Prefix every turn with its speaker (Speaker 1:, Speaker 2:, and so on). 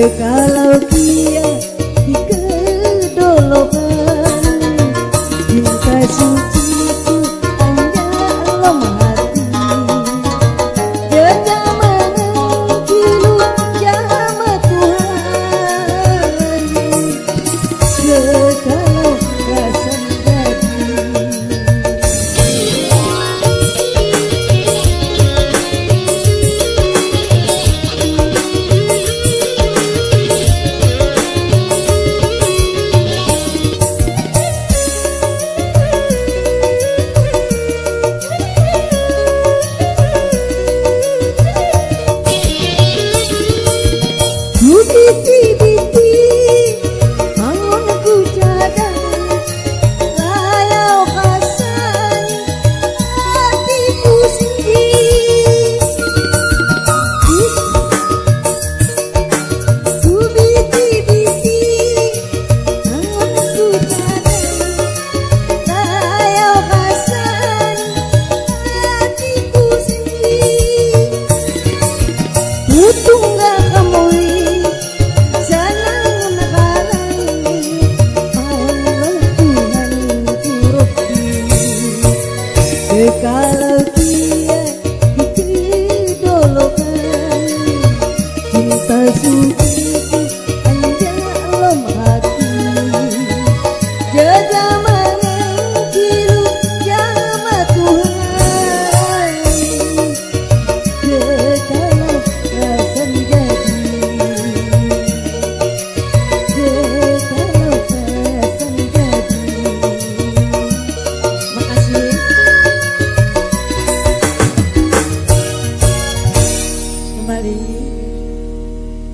Speaker 1: Kalau dia di kedolokan, cinta suciku hanya lom hati. Jangan kilu jama Tuhan, kalau rasa jadi. Biti-biti bangunku cadang, layau kasan hatiku sendiri. Biti-biti bangunku cadang, layau kasan hatiku sendiri. Utungga kamu kalau dia didolokan, cinta suciku hanya lom hati. Jangan kilu jama Tuhan, kalau rasa jadi. Kalau rasa jadi. Makasih. Kembali